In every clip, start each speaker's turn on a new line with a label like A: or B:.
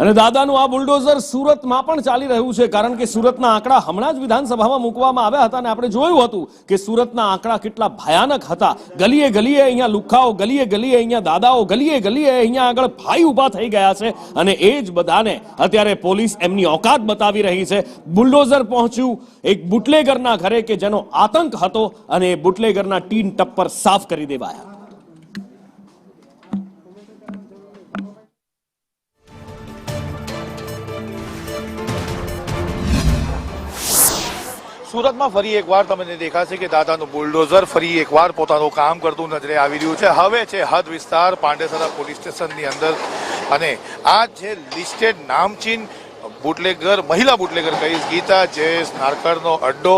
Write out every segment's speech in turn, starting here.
A: અને દાદાનું આ બુલડોઝર સુરતમાં પણ ચાલી રહ્યું છે, કારણ કે સુરતના આંકડા હમણાં જ વિધાનસભામાં મૂકવામાં આવ્યા હતા અને આપણે જોયું હતું કે સુરતના આંકડા કેટલા ભયાનક હતા। ગલીએ ગલીએ અહીંયા લુખાઓ, ગલીએ ગલીએ અહીંયા દાદાઓ, ગલીએ ગલીએ અહીંયા આગળ ભાઈ ઊભા થઈ ગયા છે અને એ જ બધાને અત્યારે પોલીસ એમની औकात બતાવી રહી છે। બુલડોઝર પહોંચ્યું એક બુટલેગરના ઘરે કે જેનો આતંક હતો અને એ બુટલેગરના ટીન ટપ્પર સાફ કરી દેવાયા।
B: सूरत में फरी एक बार तमने देखा है कि दादाનું बुलडोजर फरी एक बार પોતાનું કામ કરતું નજરે આવી રહ્યું છે। હવે છે હદ વિસ્તાર પાંડેસરા પોલીસ સ્ટેશનની અંદર અને આ જે લિસ્ટેડ નામચીન બુટલેગર महिला બુટલેગર કહીશ ગીતા જયેશ નારકરનો અડ્ડો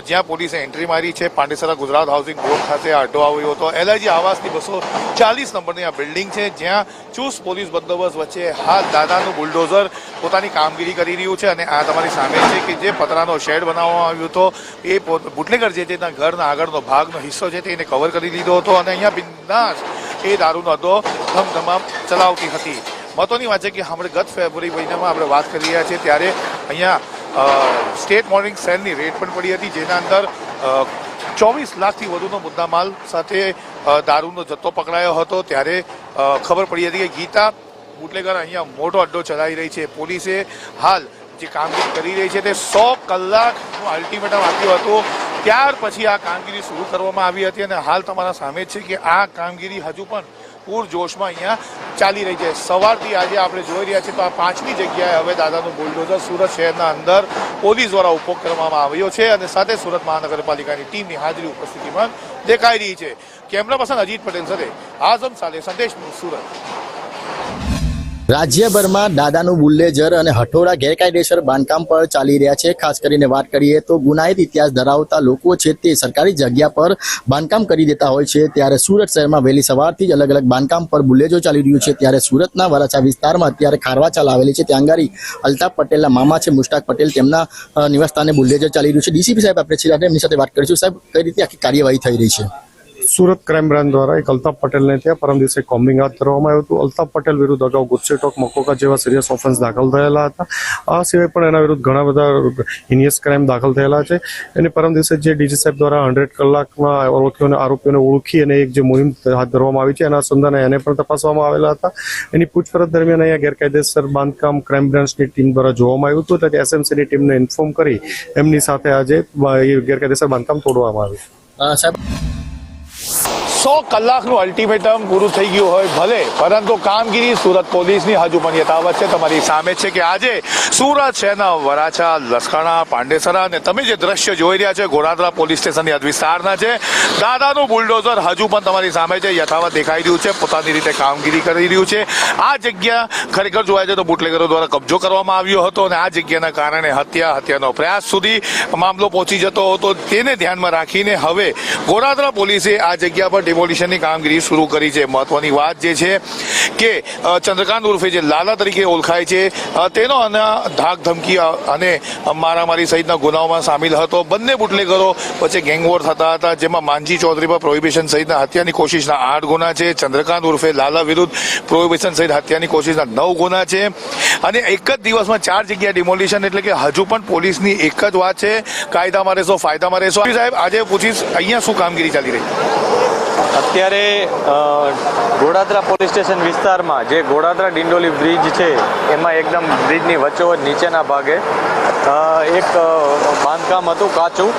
B: જ્યાં પોલીસે એન્ટ્રી મારી છે। પાંડેસરા ગુજરાત હાઉસિંગ બોર્ડ ખાતે આ અડ્ડો આવ્યો હતો। એલઆઈજી આવાસની 240 નંબરની આ બિલ્ડિંગ છે જ્યાં ચુસ્ત પોલીસ બંદોબસ્ત વચ્ચે હાલ દાદાનું બુલડોઝર પોતાની કામગીરી કરી રહ્યું છે અને આ તમારી સામે છે કે જે પતરાનો શેડ બનાવવામાં આવ્યો હતો એ બુટલેગર જે તેના ઘરના આગળનો ભાગનો હિસ્સો છે તેને કવર કરી લીધો હતો અને અહીંયા બિંદાસ એ દારૂનો અડ્ડો ધમધમામ ચલાવતી હતી। મહત્વની વાત છે કે આપણે ગત ફેબ્રુઆરી મહિનામાં આપણે વાત કરી રહ્યા છીએ ત્યારે અહીંયા સ્ટેટ મોર્નિંગ સેલની રેડ પણ પડી હતી જેના અંદર 24 લાખથી વધુનો મુદ્દામાલ સાથે દારૂનો જથ્થો પકડાયો હતો। ત્યારે ખબર પડી હતી કે ગીતા બુટલેગર અહીંયા મોટો અડ્ડો ચલાવી રહી છે। પોલીસે હાલ જે કામગીરી કરી રહી છે તે 100 કલાકનું અલ્ટિમેટમ આપ્યું હતું, ત્યાર પછી આ કામગીરી શરૂ કરવામાં આવી હતી અને હાલ તમારા સામે છે કે આ કામગીરી હજુ પણ પૂરજોશમાં અહીંયા ચાલી રહી છે। સવારથી આજે આપણે જોઈ રહ્યા છીએ તો આ 5મી જગ્યાએ હવે દાદાનું બુલડોઝર સુરત શહેરના અંદર પોલીસ દ્વારા ઉપયોગ કરવામાં આવ્યો છે અને સાથે સુરત મહાનગરપાલિકાની ટીમની હાજરી ઉપસ્થિતિમાં દેખાઈ રહી છે। કેમેરા પર્સન અજીત પટેલ સાથે આઝમ સાલે સંદેશ સુરત।
C: રાજ્યભરમાં દાદાનું બુલડોઝર અને હઠોડા ગેરકાયદેસર બાંધકામ પર ચાલી રહ્યા છે। ખાસ કરીને વાત કરીએ તો ગુનાહિત ઇતિહાસ ધરાવતા લોકો છે તે સરકારી જગ્યા પર બાંધકામ કરી દેતા હોય છે। ત્યારે સુરત શહેરમાં વહેલી સવારથી જ અલગ અલગ બાંધકામ પર બુલડોઝર ચાલી રહ્યું છે। ત્યારે સુરતના વરાછા વિસ્તારમાં અત્યારે ખારવા ચાલ આવેલી છે, ત્યાં આગળ અલ્તાફ પટેલના મામા છે મુશ્તાક પટેલ, તેમના નિવાસસ્થાને બુલડોઝર ચાલી રહ્યું છે। ડીસીપી સાહેબ આપણે છીએ એમની સાથે વાત કરીશું। સાહેબ, કઈ રીતે આખી કાર્યવાહી થઈ રહી છે?
D: સુરત ક્રાઇમ બ્રાન્ચ દ્વારા એક અલ્તાફ પટેલને ત્યાં પરમ દિવસે કોમ્બિંગ હાથ ધરવામાં આવ્યું હતું। અલ્તાફ પટેલ વિરુદ્ધ અગાઉ ગુસ્સેટોક મકોકા જેવા સિરિયસ ઓફેન્સ દાખલ થયેલા હતા। આ સિવાય પણ એના વિરુદ્ધ ઘણા બધા હિનિયસ ક્રાઇમ દાખલ થયેલા છે। એને પરમ દિવસે જે ડીજી સાહેબ દ્વારા 100 કલાકમાં આરોપીઓને ઓળખી અને એક જે મુહિમ હાથ ધરવામાં આવી છે એના સંધાને એને પણ તપાસવામાં આવેલા હતા। એની પૂછપરછ દરમિયાન અહીંયા ગેરકાયદેસર બાંધકામ ક્રાઇમ બ્રાન્ચની ટીમ દ્વારા જોવામાં આવ્યું હતું, એટલે એસએમસીની ટીમને ઇન્ફોર્મ કરી એમની સાથે આજે ગેરકાયદેસર બાંધકામ તોડવામાં આવ્યું।
C: સાહેબ,
B: 100 કલાકનું અલ્ટિમેટમ પૂરું થઈ ગયું હોય ભલે, પરંતુ કામગીરી સુરત પોલીસની હજુ પણ યથાવત છે। તમારી સામે છે કે આજે સુરત શહેરના વરાછા, લસકાણા, પાંડેસરા અને તમે જે દ્રશ્ય જોઈ રહ્યા છો ગોરાદરા પોલીસ સ્ટેશનની હદ વિસ્તારના છે। દાદાનું બુલડોઝર હજુ પણ તમારી સામે છે, યથાવત દેખાઈ રહ્યું છે, પોતાની રીતે કામગીરી કરી રહ્યું છે। આ જગ્યા ખરેખર જોવા જાય તો બુટલેગરો દ્વારા કબજો કરવામાં આવ્યો હતો અને આ જગ્યાના કારણે હત્યાનો પ્રયાસ સુધી મામલો પહોંચી જતો હતો। તેને ધ્યાનમાં રાખીને હવે ગોરાદરા પોલીસે આ જગ્યા પર ડિમોલિશનની કામગીરી શરૂ કરી છે। મહત્વની વાત જે છે કે ચંદ્રકાંત ઉર્ફે જે લાલા તરીકે ઓળખાય છે તેનો ધાક ધમકી અને મારામારી સહિતના ગુનાઓમાં સામેલ હતો। બંને બુટલેગરો વચ્ચે ગેંગવોર થતા હતા, જેમાં માનજી ચૌધરી પર પ્રોહિબિશન સહિતના હત્યાની કોશિશના 8 ગુના છે। ચંદ્રકાંત ઉર્ફે લાલા વિરુદ્ધ પ્રોહિબિશન સહિત હત્યાની કોશિશના 9 ગુના છે અને એક જ દિવસમાં 4 જગ્યા ડિમોલિશન, એટલે કે હજુ પણ પોલીસની એક જ વાત છે, કાયદામાં રહેશો ફાયદામાં રહેશો। સાહેબ, આજે પૂછીશ અહીંયા શું કામગીરી ચાલી રહી?
E: અત્યારે ગોડાદરા પોલીસ સ્ટેશન વિસ્તારમાં જે ગોડાદરા ડિંડોલી બ્રિજ છે એમાં એકદમ બ્રિજની વચ્ચોવચ નીચેના ભાગે એક બાંધકામ હતું કાચું।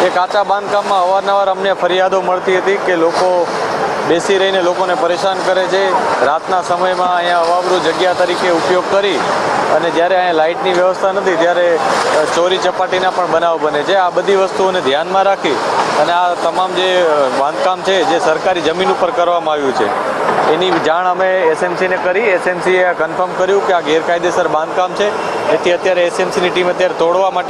E: એ કાચા બાંધકામમાં અવારનવાર અમને ફરિયાદો મળતી હતી કે લોકો બેસી રહીને લોકોને પરેશાન કરે છે। રાતના સમયમાં અહીંયા અવાવરૂ જગ્યા તરીકે ઉપયોગ કરી અને જ્યારે અહીંયા લાઇટની વ્યવસ્થા નથી ત્યારે ચોરી ચપાટીના પણ બનાવ બને છે। આ બધી વસ્તુઓને ધ્યાનમાં રાખી અને આ તમામ જે બાંધકામ છે જે સરકારી જમીન ઉપર કરવામાં આવ્યું છે એની જાણ અમે એસએમસીને કરી। એસએમસીએ કન્ફર્મ કર્યું કે આ ગેરકાયદેસર બાંધકામ છે, એથી અત્યારે એસએમસીની ટીમ અત્યારે તોડવા માટે